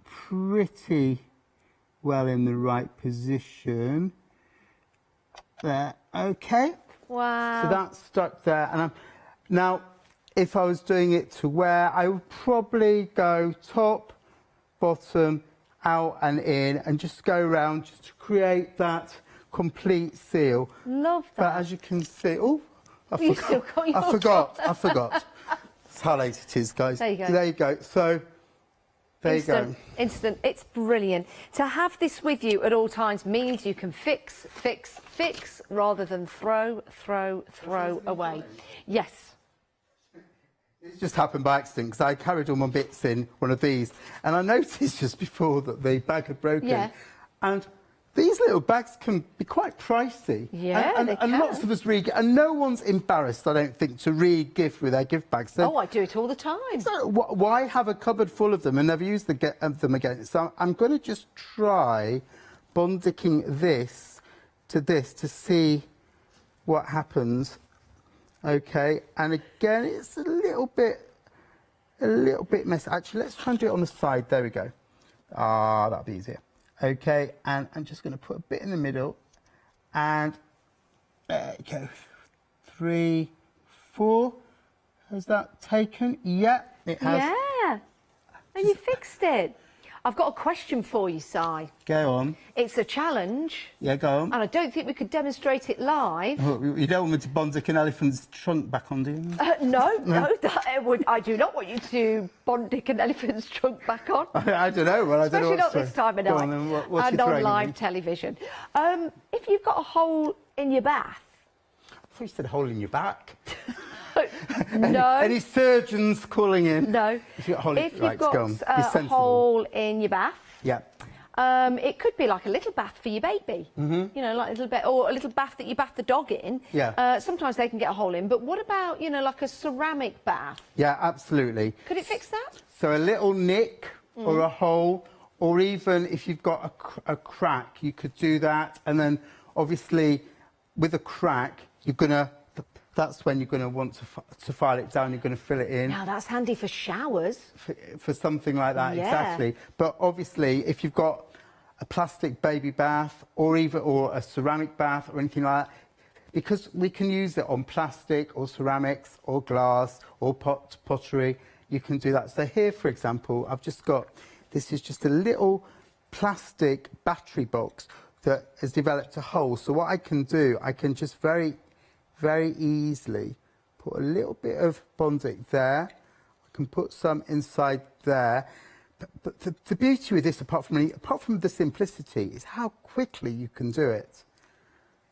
pretty well in the right position there. Okay. Wow. So that's stuck there, and now if I was doing it to wear, I would probably go top, bottom, out and in, and just go around just to create that complete seal. Love that. But as you can see, oh, I You forgot. still got your I forgot. That's how late it is, guys. There you go. There you go. So there you go. Instant. It's brilliant. To have this with you at all times means you can fix, fix, fix, rather than throw, throw, throw away. Yes. This just happened by accident because I carried all my bits in one of these, and I noticed just before that the bag had broken. Yeah. And these little bags can be quite pricey. Yeah, and they and can. lots of us and no one's embarrassed, I don't think, to re-gift with their gift bags. So, Oh, I do it all the time. so why have a cupboard full of them and never use them again? So I'm going to just try Bondicking this to see what happens. Okay, and again, it's a little bit messy. Actually, let's try and do it on the side. There we go. Ah, that'll be easier. Okay, and I'm just going to put a bit in the middle, and there you go. 3, 4. Has that taken? Yeah, it has. Yeah. And you fixed it. I've got a question for you, Si. Go on. It's a challenge. Yeah, go on. And I don't think we could demonstrate it live. Oh, you don't want me to Bondic an elephant's trunk back on, do you? No, I do not want you to Bondic an elephant's trunk back on. I don't know. Well, I don't know. Especially not this time of Go night. on, then. What's And your on throwing live me? television. If you've got a hole in your bath, I thought you said hole in your back. no. Any surgeons calling in? No. If you've got a hole, If right, you've got go on. Be a sensible. hole in your bath, Yeah. it could be like a little bath for your baby. You know, like a little bit, or a little bath that you bath the dog in. Yeah. Sometimes they can get a hole in, but what about, you know, like a ceramic bath? Yeah, absolutely. Could it fix that? So a little nick or a hole, or even if you've got a crack, you could do that. And then obviously with a crack, that's when you're going to want to file it down, you're going to fill it in. Now that's handy for showers. For something like that, Yeah. exactly. But obviously, if you've got a plastic baby bath or a ceramic bath or anything like that, because we can use it on plastic or ceramics or glass or pottery, you can do that. So here, for example, I've just got, this is just a little plastic battery box that has developed a hole. So what I can do, I can just very easily put a little bit of Bondic there. I can put some inside there. But the beauty with this, apart from the simplicity, is how quickly you can do it.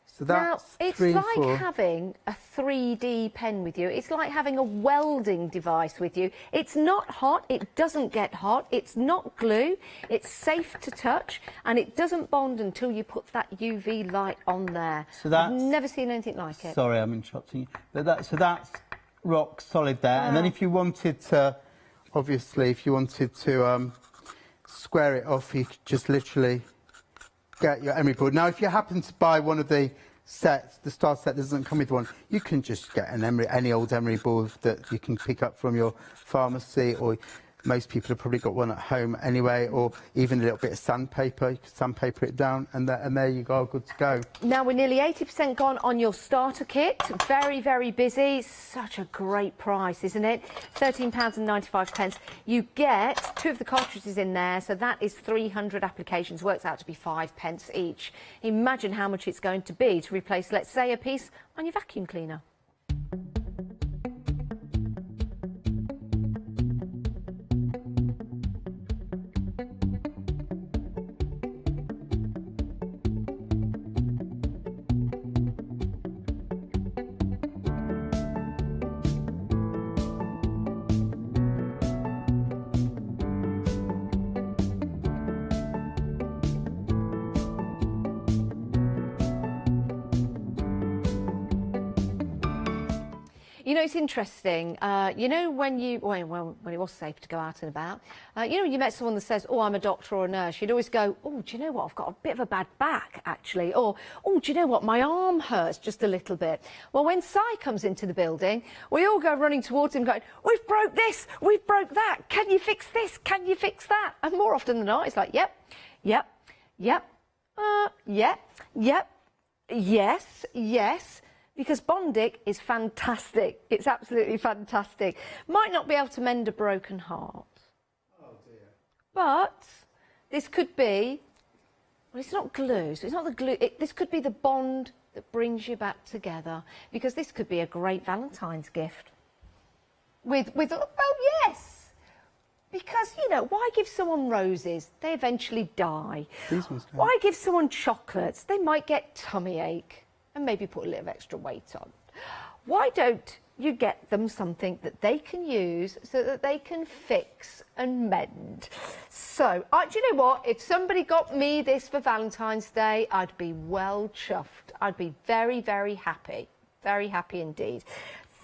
So that's now, it's 3 and like 4. having a 3D pen with you. It's like having a welding device with you. It's not hot, it doesn't get hot, it's not glue, it's safe to touch, and it doesn't bond until you put that UV light on there. So that's, I've never seen anything like it. Sorry, I'm interrupting you. But so that's rock solid there. And then if you wanted to, obviously, square it off, you could just literally get your emery board. Now, if you happen to buy one of the sets, the star set doesn't come with one, you can just get any old emery board that you can pick up from your pharmacy, or most people have probably got one at home anyway, or even a little bit of sandpaper. You can sandpaper it down, and there you go, good to go. Now we're nearly 80% gone on your starter kit. Very, very busy. Such a great price, isn't it? £13.95. You get 2 of the cartridges in there, so that is 300 applications. Works out to be 5 pence each. Imagine how much it's going to be to replace, let's say, a piece on your vacuum cleaner. You know, it's interesting. You know, when it was safe to go out and about, you know, when you met someone that says, oh, I'm a doctor or a nurse, you'd always go, oh, do you know what? I've got a bit of a bad back, actually. Or, oh, do you know what? My arm hurts just a little bit. Well, when Si comes into the building, we all go running towards him going, we've broke this, we've broke that. Can you fix this? Can you fix that? And more often than not, it's like, yep, yep, yep, yep, yep, yes, yes. Because Bondic is fantastic. It's absolutely fantastic. Might not be able to mend a broken heart. Oh dear. But this could be, well, it's not glue, so it's not the glue. This could be the bond that brings you back together. Because this could be a great Valentine's gift. Well, yes. Because, you know, why give someone roses? They eventually die. These ones Why give someone chocolates? They might get tummy ache. And maybe put a little extra weight on. Why don't you get them something that they can use so that they can fix and mend? So, do you know what? If somebody got me this for Valentine's Day, I'd be well chuffed. I'd be very, very happy. Very happy indeed.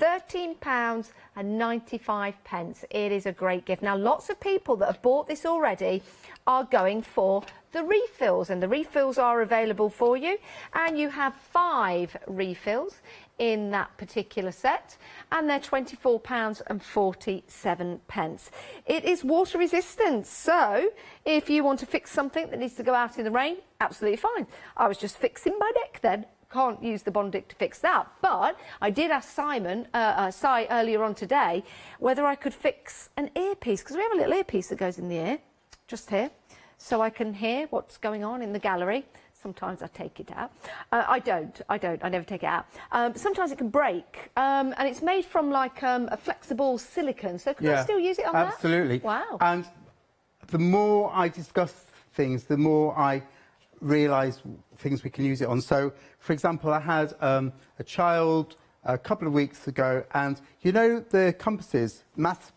£13.95. It is a great gift. Now, lots of people that have bought this already are going for the refills, and the refills are available for you. And you have 5 refills in that particular set, and they're £24.47. It is water resistant, so if you want to fix something that needs to go out in the rain, absolutely fine. I was just fixing my neck then. Can't use the Bondic to fix that, but I did ask Si earlier on today whether I could fix an earpiece, because we have a little earpiece that goes in the ear, just here, so I can hear what's going on in the gallery. Sometimes I take it out. I never take it out. Sometimes it can break, and it's made from like a flexible silicone, so can I still use it on that? Absolutely. Wow. And the more I discuss things, the more I realise things we can use it on. So, for example, I had a child a couple of weeks ago, and you know the compasses,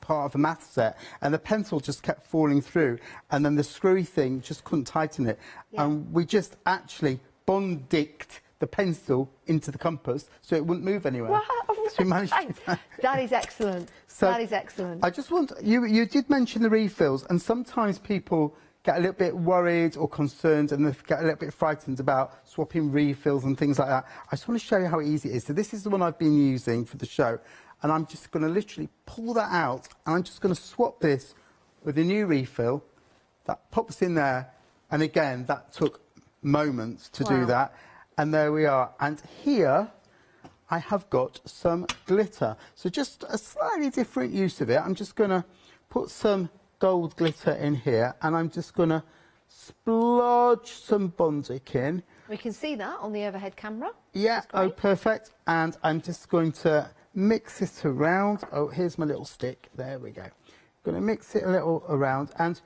part of the math set, and the pencil just kept falling through, and then the screwy thing just couldn't tighten it. Yeah. And we just actually Bondicked the pencil into the compass so it wouldn't move anywhere. Wow. So we managed to do that. That is excellent. So that is excellent. I just want, you did mention the refills, and sometimes people get a little bit worried or concerned, and they get a little bit frightened about swapping refills and things like that. I just want to show you how easy it is. So this is the one I've been using for the show, and I'm just going to literally pull that out, and I'm just going to swap this with a new refill. That pops in there, and again, that took moments to do that. And there we are. And here I have got some glitter. So just a slightly different use of it. I'm just going to put some gold glitter in here, and I'm just going to splodge some Bondic in. We can see that on the overhead camera. Yeah, oh, perfect. And I'm just going to mix it around. Oh, here's my little stick. There we go. Going to mix it a little around. And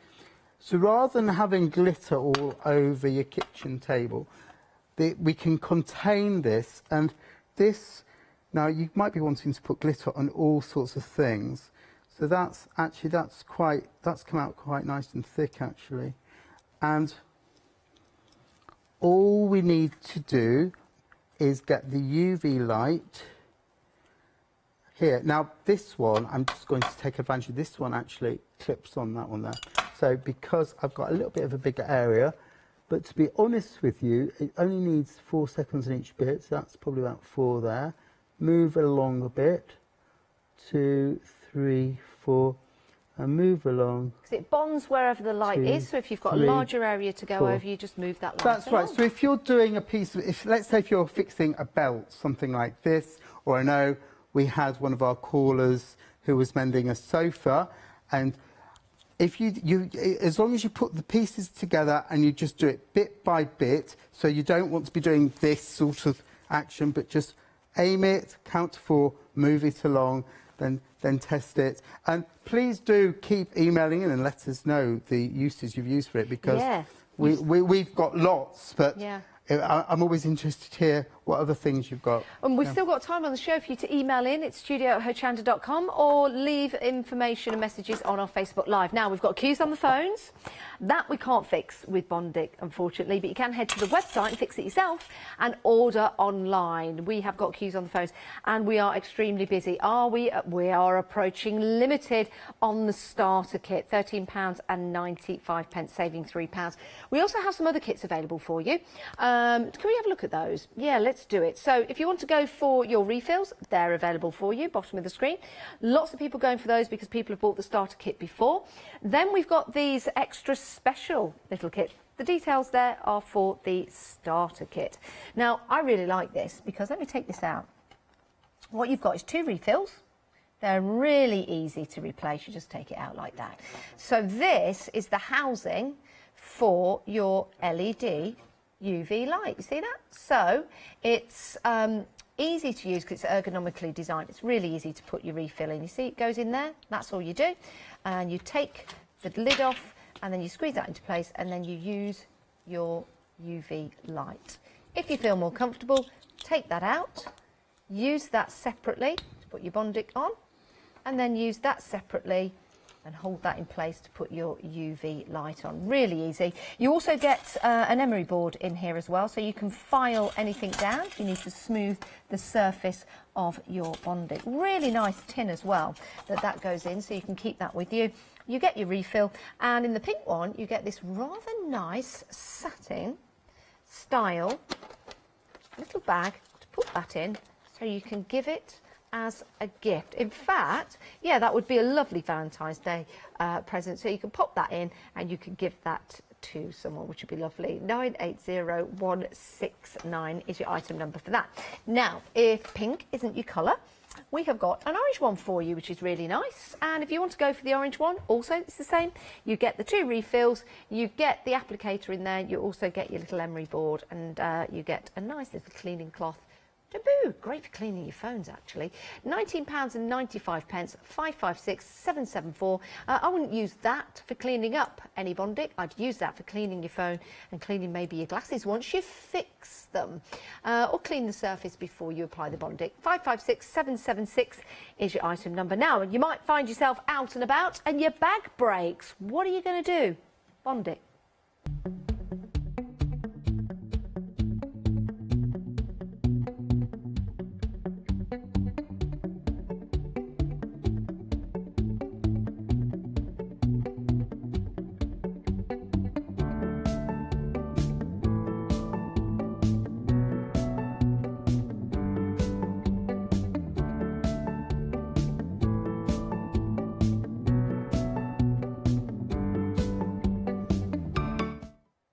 so rather than having glitter all over your kitchen table, we can contain this. And this, now you might be wanting to put glitter on all sorts of things. So that's come out quite nice and thick, actually. And all we need to do is get the UV light here. Now, this one, I'm just going to take advantage of this one, actually clips on that one there. So because I've got a little bit of a bigger area, but to be honest with you, it only needs 4 seconds in each bit, so that's probably about 4 there. Move it along a bit, 2, 3, 4, and move along. Because it bonds wherever the light is, so if you've got a larger area to go over, you just move that light That's along. right. So if you're doing a piece of, let's say if you're fixing a belt, something like this, or I know we had one of our callers who was mending a sofa, and if you as long as you put the pieces together and you just do it bit by bit, so you don't want to be doing this sort of action, but just aim it, count to 4, move it along, then test it. And please do keep emailing in and let us know the uses you've used for it, because we've got lots, but I'm always interested to hear what other things you've got. And we've still got time on the show for you to email in. It's studio@hochanda.com or leave information and messages on our Facebook Live. Now, we've got queues on the phones. That we can't fix with Bondic, unfortunately, but you can head to the website and fix it yourself and order online. We have got queues on the phones and we are extremely busy. Are we? We are approaching limited on the starter kit, £13.95, saving £3. We also have some other kits available for you. Can we have a look at those? Yeah, let's do it. So if you want to go for your refills, they're available for you, bottom of the screen. Lots of people going for those because people have bought the starter kit before. Then we've got these extra special little kits. The details there are for the starter kit. Now, I really like this because, let me take this out. What you've got is 2 refills. They're really easy to replace. You just take it out like that. So this is the housing for your LED UV light. You see that? So it's easy to use because it's ergonomically designed. It's really easy to put your refill in. You see it goes in there. That's all you do. And you take the lid off and then you squeeze that into place and then you use your UV light. If you feel more comfortable, take that out, use that separately to put your Bondic on, and then use that separately and hold that in place to put your UV light on. Really easy. You also get an emery board in here as well, so you can file anything down if you need to smooth the surface of your Bondic. Really nice tin as well that goes in, so you can keep that with you. You get your refill, and in the pink one you get this rather nice satin style little bag to put that in, so you can give it as a gift. In fact, yeah, that would be a lovely Valentine's Day present. So you can pop that in and you can give that to someone, which would be lovely. 980169 is your item number for that. Now, if pink isn't your colour, we have got an orange one for you, which is really nice. And if you want to go for the orange one, also it's the same. You get the 2 refills, you get the applicator in there, you also get your little emery board, and you get a nice little cleaning cloth. Taboo, great for cleaning your phones actually. £19.95, 556 774. I wouldn't use that for cleaning up any Bondic. I'd use that for cleaning your phone and cleaning maybe your glasses once you fix them. Or clean the surface before you apply the Bondic. 556 776 is your item number. Now, you might find yourself out and about and your bag breaks. What are you going to do? Bondic.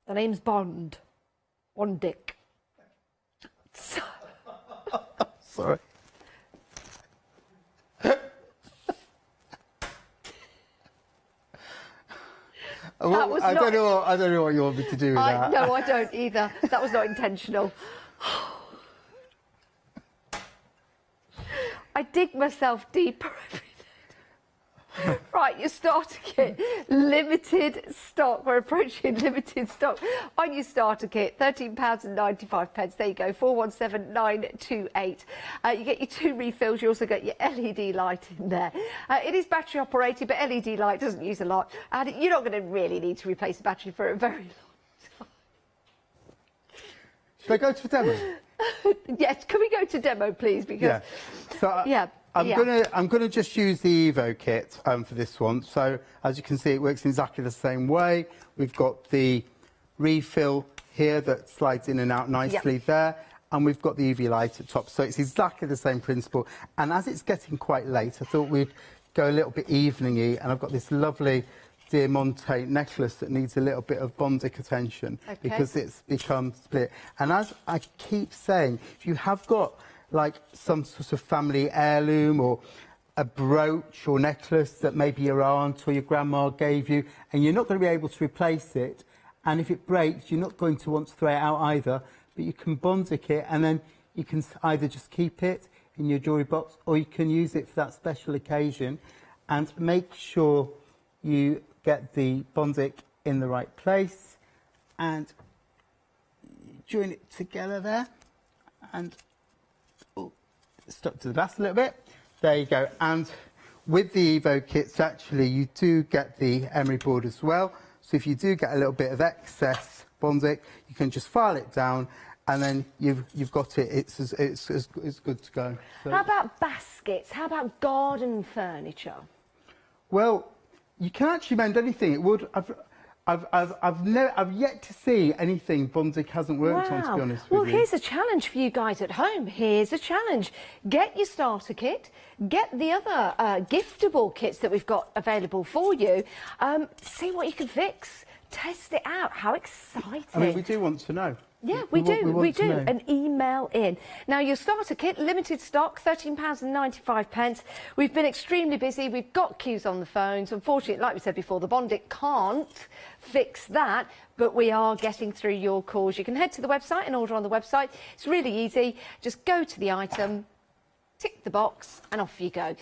The name's Bondic. Sorry. I don't know what you want me to do with that. No, I don't either. That was not intentional. I dig myself deeper every day. Right, your starter kit, limited stock. We're approaching limited stock on your starter kit. £13.95. There you go, 417928. You get your 2 refills. You also get your LED light in there. It is battery operated, but LED light doesn't use a lot, and you're not going to really need to replace the battery for a very long time. Should I go to a demo? Yes, can we go to demo, please? Because I'm gonna just use the Evo kit for this one. So as you can see, it works in exactly the same way. We've got the refill here that slides in and out nicely there, and we've got the UV light at top. So it's exactly the same principle. And as it's getting quite late, I thought we'd go a little bit evening-y, and I've got this lovely Diamante necklace that needs a little bit of Bondic attention because it's become split. And as I keep saying, if you have got like some sort of family heirloom or a brooch or necklace that maybe your aunt or your grandma gave you, and you're not going to be able to replace it, and if it breaks, you're not going to want to throw it out either, but you can Bondic it, and then you can either just keep it in your jewellery box or you can use it for that special occasion. And make sure you get the Bondic in the right place and join it together there. and stuck to the glass a little bit. There you go. And with the Evo kits, actually, you do get the emery board as well. So if you do get a little bit of excess Bondic, you can just file it down, and then you've got it. It's good to go. So, how about baskets? How about garden furniture? well, you can actually mend anything. It would. I've yet to see anything Bondic hasn't worked on, to be honest with well, you. here's a challenge for you guys at home. Here's a challenge. Get your starter kit. Get the other giftable kits that we've got available for you. See what you can fix. Test it out. How exciting. I mean, we do want to know. Yeah, we do. want to know. An email in. Now, your starter kit, limited stock, £13.95. We've been extremely busy. We've got queues on the phones. Unfortunately, like we said before, the Bondic can't fix that, but we are getting through your calls. You can head to the website and order on the website. It's really easy. Just go to the item, tick the box, and off you go.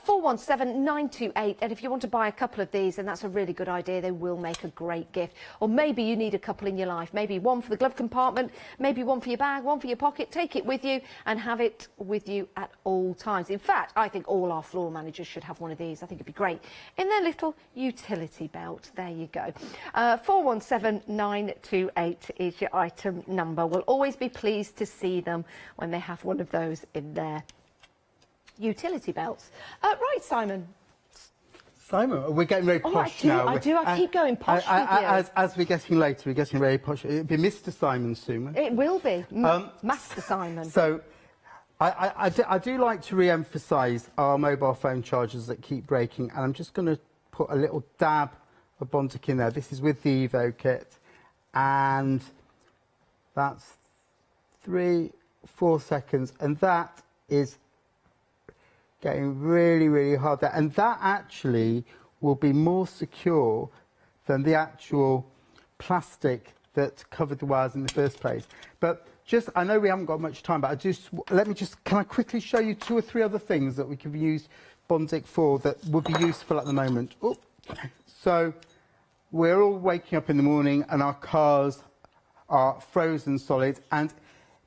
417928, and if you want to buy a couple of these, then that's a really good idea. They will make a great gift. Or maybe you need a couple in your life. Maybe one for the glove compartment, maybe one for your bag, one for your pocket. Take it with you and have it with you at all times. In fact, I think all our floor managers should have one of these. I think it'd be great in their little utility belt. There you go. 417928 is your item number. We'll always be pleased to see them when they have one of those in there. Utility belts. Right, Simon. Simon, we're getting very posh now. I keep going posh with you. As we're getting later, we're getting very posh. It'll be Mr. Simon soon. It will be. Master Simon. So, I do like to re-emphasise our mobile phone chargers that keep breaking, and I'm just going to put a little dab of Bondic in there. This is with the Evo kit, and that's 3-4 seconds, and that is getting really, really hard there. And that actually will be more secure than the actual plastic that covered the wires in the first place. But I know we haven't got much time, but can I quickly show you 2 or 3 other things that we could use Bondic for that would be useful at the moment. So we're all waking up in the morning and our cars are frozen solid, and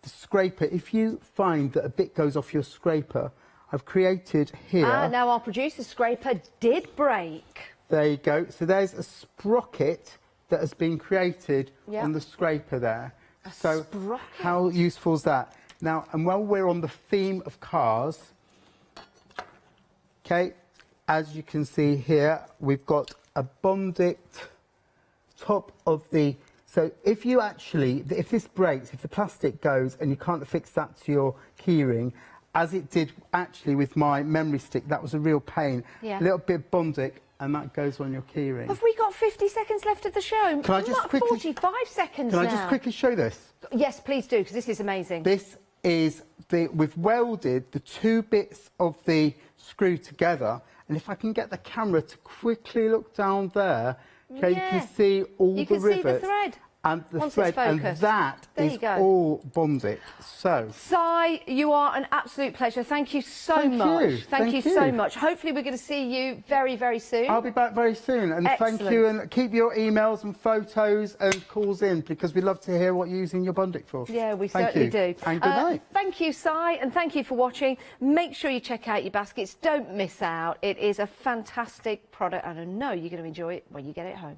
the scraper, if you find that a bit goes off your scraper, I've created here. Now our producer scraper did break. There you go. So there's a sprocket that has been created on the scraper there. Sprocket. How useful is that? Now, and while we're on the theme of cars, okay, as you can see here, we've got a Bondic top of the. So if this breaks, if the plastic goes and you can't fix that to your keyring, as it did actually with my memory stick, that was a real pain. Yeah. A little bit of Bondic, and that goes on your keyring. Have we got 50 seconds left of the show? Can I just quickly... 45 seconds now. Can I just quickly show this? Yes, please do, because this is amazing. This is we've welded the 2 bits of the screw together, and if I can get the camera to quickly look down there, okay, you can see all the rivets. You can see the thread. And the Once thread, it's focused. and that is all Bondic. So, Si, you are an absolute pleasure. Thank you so much. Thank you so much. Hopefully, we're going to see you very, very soon. I'll be back very soon. And Excellent. Thank you. And keep your emails and photos and calls in, because we love to hear what you're using your Bondic for. Yeah, we certainly do. And good night. Thank you, Si, and thank you for watching. Make sure you check out your baskets. Don't miss out. It is a fantastic product, and I know you're going to enjoy it when you get it home.